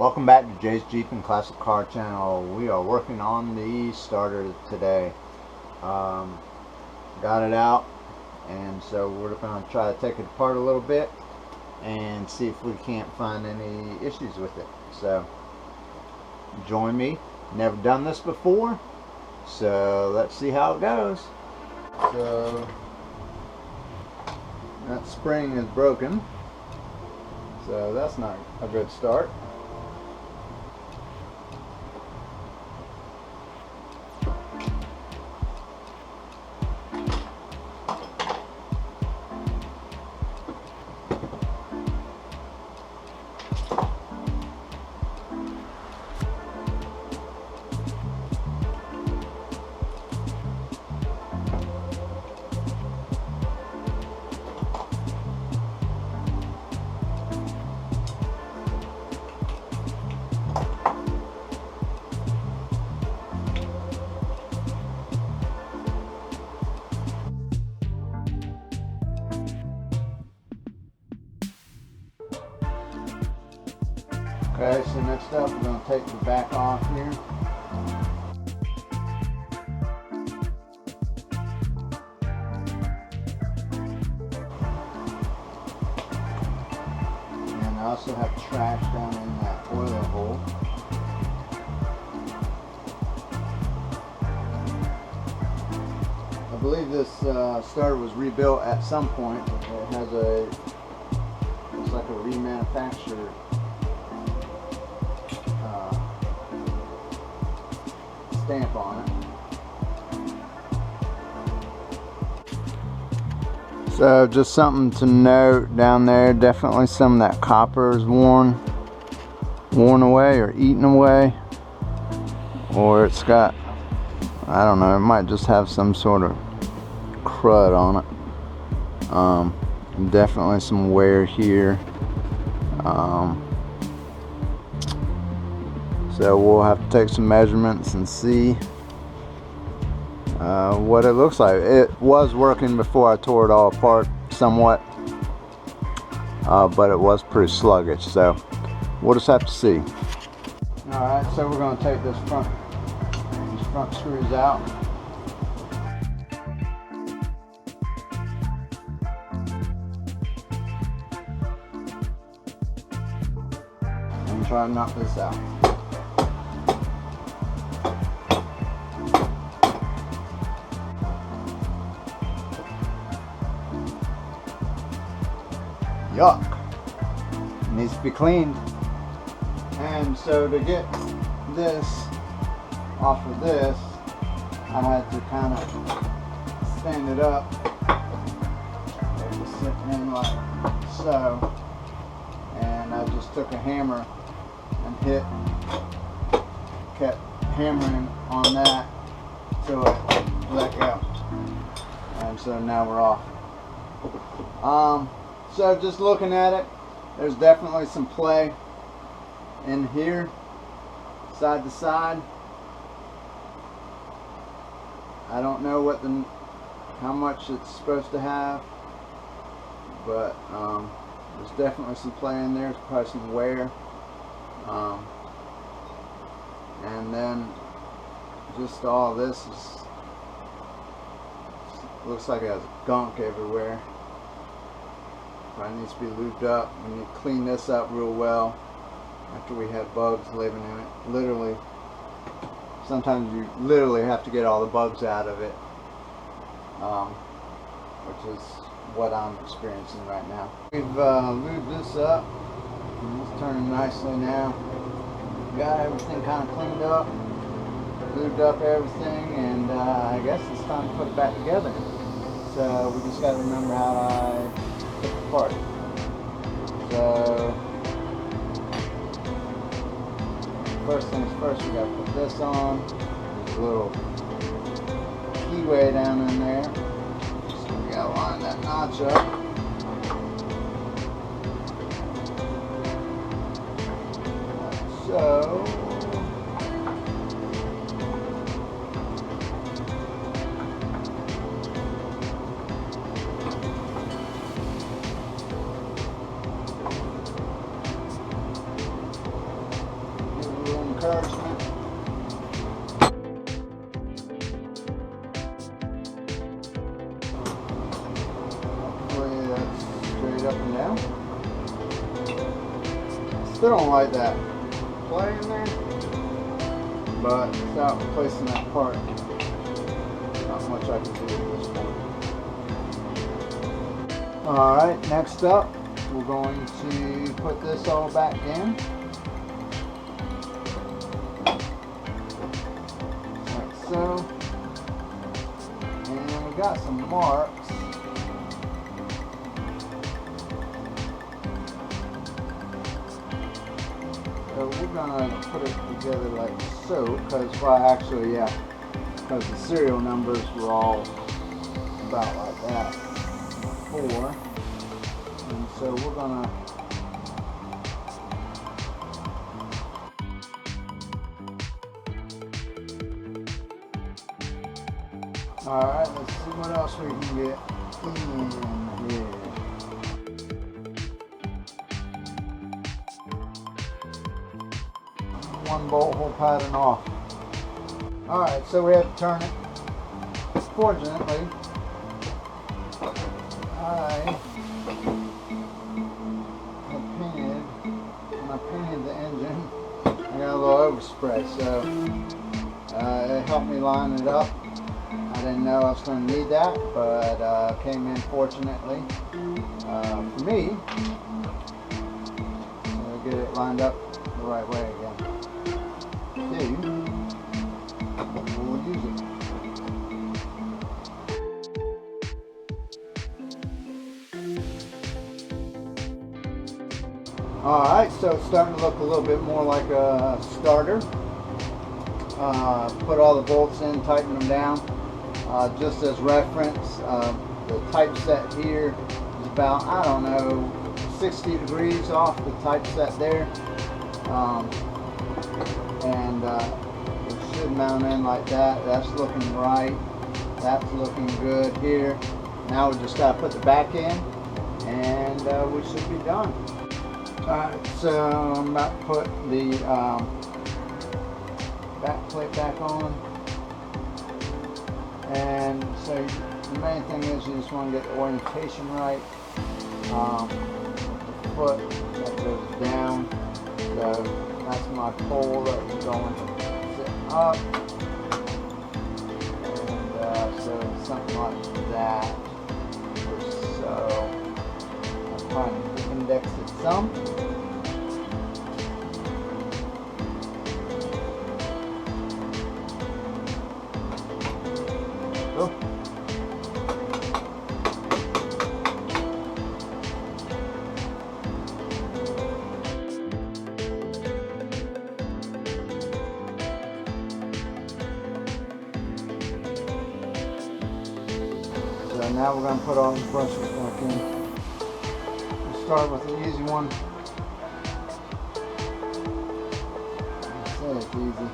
Welcome back to Jay's Jeep and Classic Car Channel. We are working on the starter today. Got it out, and so we're going to try to take it apart a little bit and see if we can't find any issues with it. So join me. Never done this before, so let's see how it goes. So that spring is broken, so that's not a good start. Okay, so next up we're going to take the back off here. And I also have trash down in that oil hole. I believe this starter was rebuilt at some point. It has looks like a remanufactured stamp on it. So just something to note down there, definitely some of that copper is worn away or eaten away, or it's got, I don't know, it might just have some sort of crud on it. Definitely some wear here. So we'll have to take some measurements and see what it looks like. It was working before I tore it all apart somewhat, but it was pretty sluggish, so we'll just have to see. Alright, so we're going to take these front screws out. And try to knock this out. Yuck. It needs to be cleaned. And so to get this off of this, I had to kind of stand it up. It was sitting in like so. And I just took a hammer and kept hammering on that till it let go. And so now we're off. So just looking at it, there's definitely some play in here, side to side. I don't know how much it's supposed to have, but there's definitely some play in there. There's probably some wear, and then just all this looks like it has gunk everywhere. Probably needs to be lubed up. We need to clean this up real well after we had bugs living in it. Literally, sometimes you literally have to get all the bugs out of it, which is what I'm experiencing right now. We've lubed this up, and it's turning nicely now. Got everything kind of cleaned up, lubed up everything, and I guess it's time to put it back together. So we just got to remember how to apart. So first things first, we got to put this on. There's a little keyway down in there, so we got to line that notch up. So encouragement. Hopefully that's straight up and down. Still don't like that play in there, but without replacing that part, not much I can do at this point. Alright, next up, we're going to put this all back in. Like so. And we got some marks. So we're gonna put it together like so, because, well, actually, yeah, because the serial numbers were all about like that before. And so we're gonna alright, let's see what else we can get in here. One bolt hole pattern off. Alright, so we have to turn it. Fortunately, I painted the engine, I got a little overspray, so it helped me line it up. I didn't know I was going to need that, but came in fortunately for me to get it lined up the right way again. We'll use it. Alright, so it's starting to look a little bit more like a starter. Put all the bolts in, tighten them down. Just as reference, the typeset here is about, I don't know, 60 degrees off the typeset there. It should mount in like that. That's looking right. That's looking good here. Now we just got to put the back in, and we should be done. Alright, so I'm about to put the back plate back on. And so the main thing is you just want to get the orientation right. The foot that goes down. So that's my pole that we're going to sit up. And so something like that. So I'm trying to index it some. Go. So now we're going to put all the brushes back in. We'll start with the easy one. I say it's easy.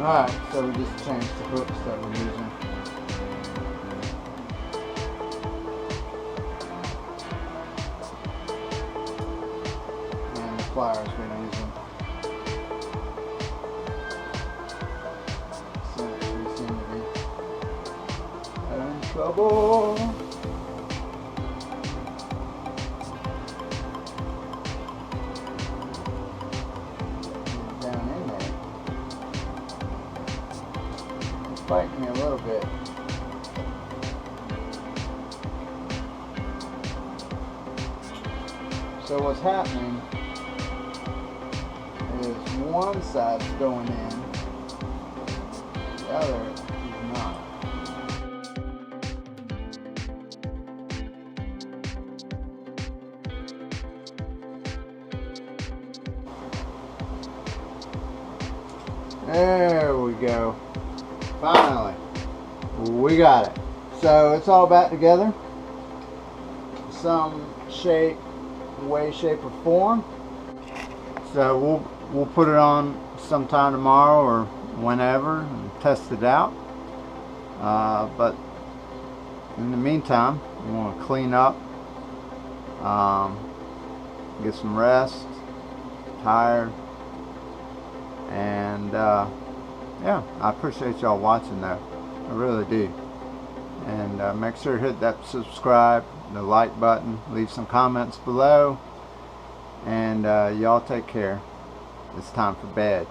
Alright, so we just changed the hooks that we're using. And the pliers we're using. So we seem to be in trouble. Down in there. Fighting me a little bit. So what's happening is one side's going in, the other is not. There we go. Finally, we got it. So it's all back together. Some shape, way, shape, or form. So we'll put it on sometime tomorrow or whenever and test it out. But in the meantime, we want to clean up, get some rest, tired, and yeah, I appreciate y'all watching though. I really do. And make sure to hit that subscribe, the like button, leave some comments below, and y'all take care. It's time for bed.